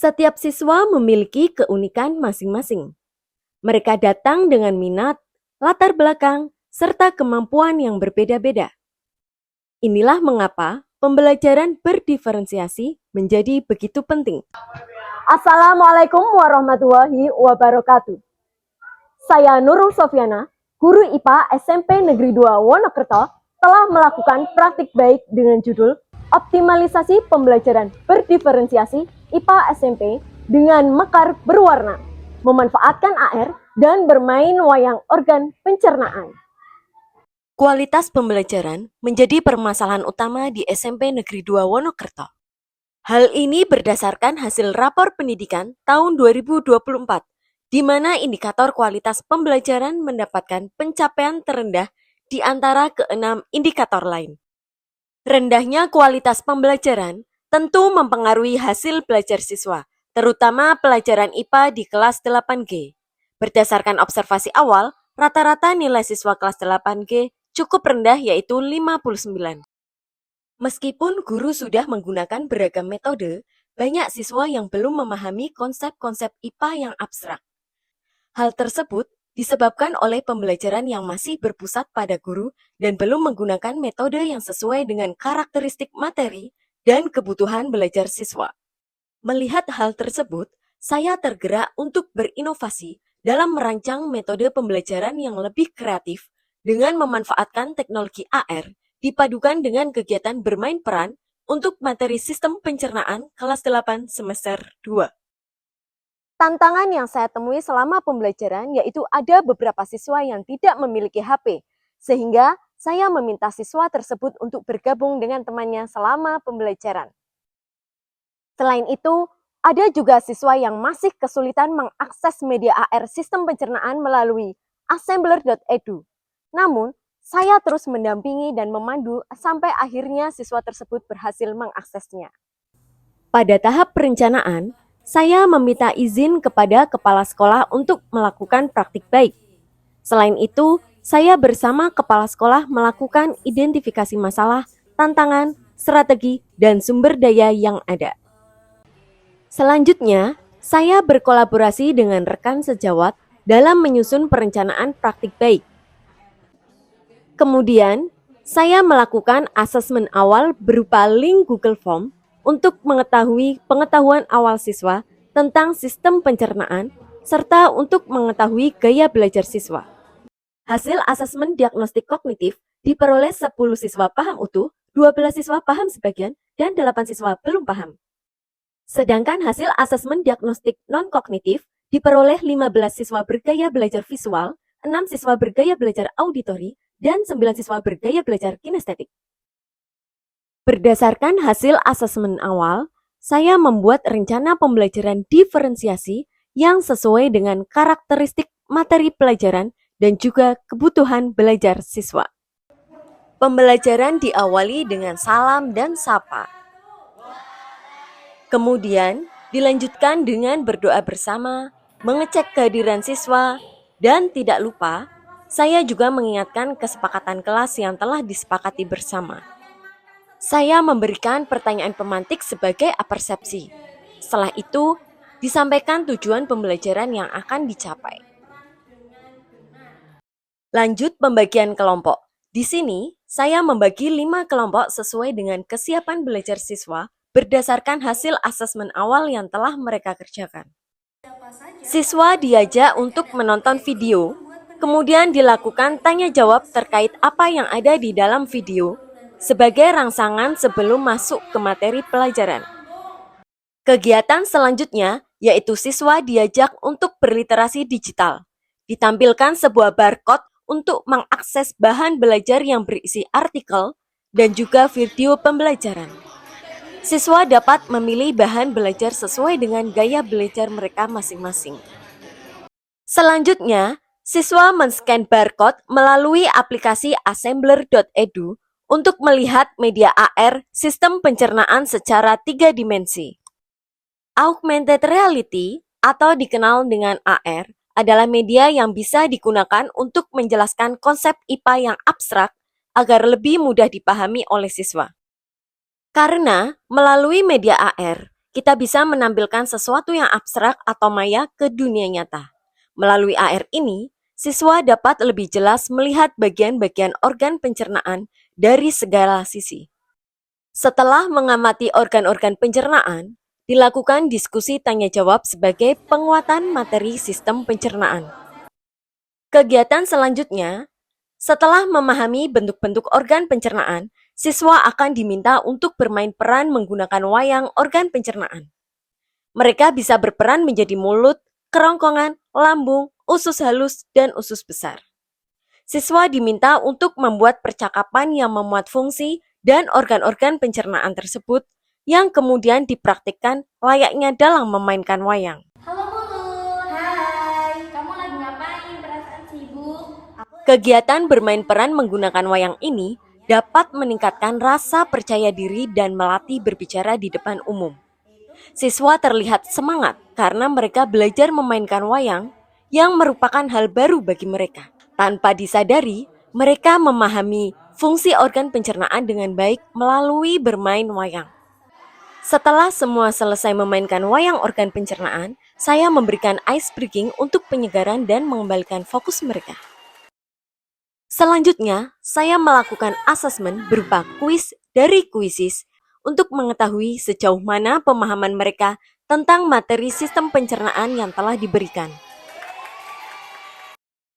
Setiap siswa memiliki keunikan masing-masing. Mereka datang dengan minat, latar belakang, serta kemampuan yang berbeda-beda. Inilah mengapa pembelajaran berdiferensiasi menjadi begitu penting. Assalamualaikum warahmatullahi wabarakatuh. Saya Nurul Sofiana, guru IPA SMP Negeri 2 Wonokerto, telah melakukan praktik baik dengan judul Optimalisasi Pembelajaran Berdiferensiasi IPA SMP dengan mekar berwarna, memanfaatkan AR, dan bermain wayang organ pencernaan. Kualitas pembelajaran menjadi permasalahan utama di SMP Negeri 2 Wonokerto. Hal ini berdasarkan hasil rapor pendidikan tahun 2024, di mana indikator kualitas pembelajaran mendapatkan pencapaian terendah di antara keenam indikator lain. Rendahnya kualitas pembelajaran tentu mempengaruhi hasil belajar siswa, terutama pelajaran IPA di kelas 8G. Berdasarkan observasi awal, rata-rata nilai siswa kelas 8G cukup rendah, yaitu 59. Meskipun guru sudah menggunakan beragam metode, banyak siswa yang belum memahami konsep-konsep IPA yang abstrak. Hal tersebut disebabkan oleh pembelajaran yang masih berpusat pada guru dan belum menggunakan metode yang sesuai dengan karakteristik materi dan kebutuhan belajar siswa. Melihat hal tersebut, saya tergerak untuk berinovasi dalam merancang metode pembelajaran yang lebih kreatif dengan memanfaatkan teknologi AR dipadukan dengan kegiatan bermain peran untuk materi sistem pencernaan kelas 8 semester 2. Tantangan yang saya temui selama pembelajaran yaitu ada beberapa siswa yang tidak memiliki HP, sehingga saya meminta siswa tersebut untuk bergabung dengan temannya selama pembelajaran. Selain itu, ada juga siswa yang masih kesulitan mengakses media AR sistem pencernaan melalui assembler.edu. Namun, saya terus mendampingi dan memandu sampai akhirnya siswa tersebut berhasil mengaksesnya. Pada tahap perencanaan, saya meminta izin kepada kepala sekolah untuk melakukan praktik baik. Selain itu, saya bersama kepala sekolah melakukan identifikasi masalah, tantangan, strategi, dan sumber daya yang ada. Selanjutnya, saya berkolaborasi dengan rekan sejawat dalam menyusun perencanaan praktik baik. Kemudian, saya melakukan asesmen awal berupa link Google Form untuk mengetahui pengetahuan awal siswa tentang sistem pencernaan, serta untuk mengetahui gaya belajar siswa. Hasil asesmen diagnostik kognitif diperoleh 10 siswa paham utuh, 12 siswa paham sebagian, dan 8 siswa belum paham. Sedangkan hasil asesmen diagnostik non-kognitif diperoleh 15 siswa bergaya belajar visual, 6 siswa bergaya belajar auditori, dan 9 siswa bergaya belajar kinestetik. Berdasarkan hasil asesmen awal, saya membuat rencana pembelajaran diferensiasi yang sesuai dengan karakteristik materi pelajaran dan juga kebutuhan belajar siswa. Pembelajaran diawali dengan salam dan sapa. Kemudian dilanjutkan dengan berdoa bersama, mengecek kehadiran siswa, dan tidak lupa, saya juga mengingatkan kesepakatan kelas yang telah disepakati bersama. Saya memberikan pertanyaan pemantik sebagai apersepsi. Setelah itu, disampaikan tujuan pembelajaran yang akan dicapai. Lanjut pembagian kelompok. Di sini, saya membagi 5 kelompok sesuai dengan kesiapan belajar siswa berdasarkan hasil asesmen awal yang telah mereka kerjakan. Siswa diajak untuk menonton video, kemudian dilakukan tanya jawab terkait apa yang ada di dalam video, sebagai rangsangan sebelum masuk ke materi pelajaran. Kegiatan selanjutnya yaitu siswa diajak untuk berliterasi digital. Ditampilkan sebuah barcode untuk mengakses bahan belajar yang berisi artikel dan juga video pembelajaran. Siswa dapat memilih bahan belajar sesuai dengan gaya belajar mereka masing-masing. Selanjutnya, siswa men-scan barcode melalui aplikasi assembler.edu untuk melihat media AR sistem pencernaan secara 3 dimensi. Augmented reality atau dikenal dengan AR adalah media yang bisa digunakan untuk menjelaskan konsep IPA yang abstrak agar lebih mudah dipahami oleh siswa. Karena melalui media AR, kita bisa menampilkan sesuatu yang abstrak atau maya ke dunia nyata. Melalui AR ini, siswa dapat lebih jelas melihat bagian-bagian organ pencernaan dari segala sisi. Setelah mengamati organ-organ pencernaan, dilakukan diskusi tanya-jawab sebagai penguatan materi sistem pencernaan. Kegiatan selanjutnya, setelah memahami bentuk-bentuk organ pencernaan, siswa akan diminta untuk bermain peran menggunakan wayang organ pencernaan. Mereka bisa berperan menjadi mulut, kerongkongan, lambung, usus halus, dan usus besar. Siswa diminta untuk membuat percakapan yang memuat fungsi dan organ-organ pencernaan tersebut yang kemudian dipraktikkan layaknya dalam memainkan wayang. Halo Mulut, hai. Kamu lagi ngapain? Perasaan sibuk? Kegiatan bermain peran menggunakan wayang ini dapat meningkatkan rasa percaya diri dan melatih berbicara di depan umum. Siswa terlihat semangat karena mereka belajar memainkan wayang yang merupakan hal baru bagi mereka. Tanpa disadari, mereka memahami fungsi organ pencernaan dengan baik melalui bermain wayang. Setelah semua selesai memainkan wayang organ pencernaan, saya memberikan ice breaking untuk penyegaran dan mengembalikan fokus mereka. Selanjutnya, saya melakukan asesmen berupa kuis dari Quizizz untuk mengetahui sejauh mana pemahaman mereka tentang materi sistem pencernaan yang telah diberikan.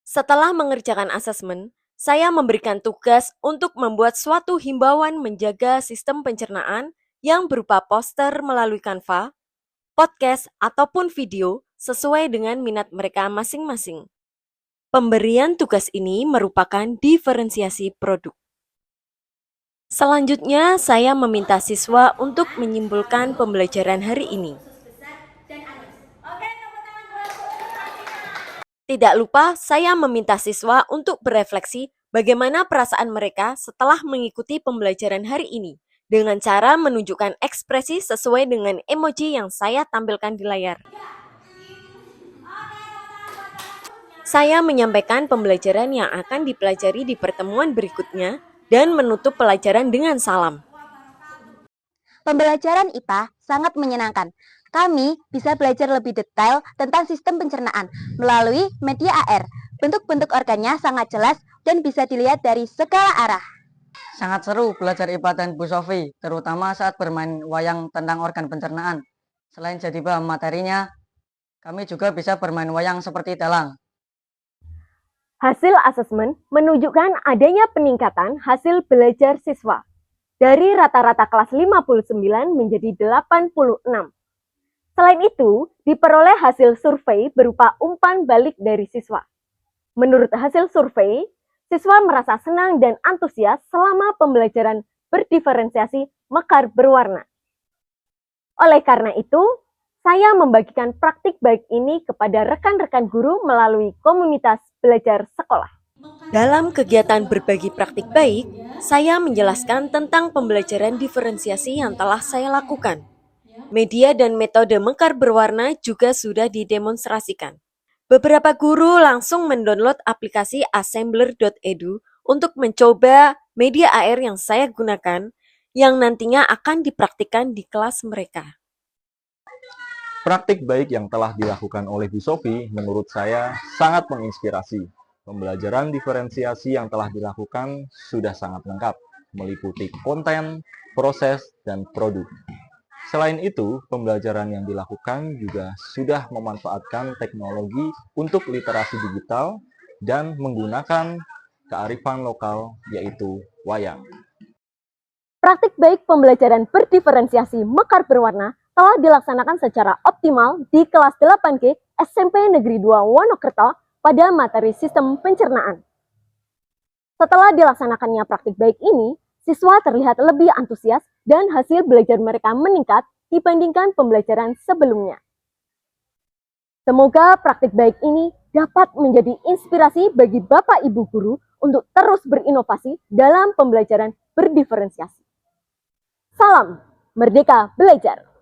Setelah mengerjakan asesmen, saya memberikan tugas untuk membuat suatu himbauan menjaga sistem pencernaan yang berupa poster melalui Canva, podcast, ataupun video sesuai dengan minat mereka masing-masing. Pemberian tugas ini merupakan diferensiasi produk. Selanjutnya, saya meminta siswa untuk menyimpulkan pembelajaran hari ini. Tidak lupa, saya meminta siswa untuk berefleksi bagaimana perasaan mereka setelah mengikuti pembelajaran hari ini dengan cara menunjukkan ekspresi sesuai dengan emoji yang saya tampilkan di layar. Saya menyampaikan pembelajaran yang akan dipelajari di pertemuan berikutnya dan menutup pelajaran dengan salam. Pembelajaran IPA sangat menyenangkan. Kami bisa belajar lebih detail tentang sistem pencernaan melalui media AR. Bentuk-bentuk organnya sangat jelas dan bisa dilihat dari segala arah. Sangat seru belajar IPA dan Bu Sofi, terutama saat bermain wayang tentang organ pencernaan. Selain jadi paham materinya, kami juga bisa bermain wayang seperti dalang. Hasil asesmen menunjukkan adanya peningkatan hasil belajar siswa dari rata-rata kelas 59 menjadi 86. Selain itu, diperoleh hasil survei berupa umpan balik dari siswa. Menurut hasil survei, siswa merasa senang dan antusias selama pembelajaran berdiferensiasi mekar berwarna. Oleh karena itu, saya membagikan praktik baik ini kepada rekan-rekan guru melalui komunitas belajar sekolah. Dalam kegiatan berbagi praktik baik, saya menjelaskan tentang pembelajaran diferensiasi yang telah saya lakukan. Media dan metode mekar berwarna juga sudah didemonstrasikan. Beberapa guru langsung mendownload aplikasi assembler.edu untuk mencoba media AR yang saya gunakan, yang nantinya akan dipraktikkan di kelas mereka. Praktik baik yang telah dilakukan oleh Bu Sofi menurut saya sangat menginspirasi. Pembelajaran diferensiasi yang telah dilakukan sudah sangat lengkap, meliputi konten, proses, dan produk. Selain itu, pembelajaran yang dilakukan juga sudah memanfaatkan teknologi untuk literasi digital dan menggunakan kearifan lokal, yaitu wayang. Praktik baik pembelajaran berdiferensiasi mekar berwarna telah dilaksanakan secara optimal di kelas 8G SMP Negeri 2 Wonokerto pada materi sistem pencernaan. Setelah dilaksanakannya praktik baik ini, siswa terlihat lebih antusias dan hasil belajar mereka meningkat dibandingkan pembelajaran sebelumnya. Semoga praktik baik ini dapat menjadi inspirasi bagi Bapak Ibu guru untuk terus berinovasi dalam pembelajaran berdiferensiasi. Salam Merdeka Belajar!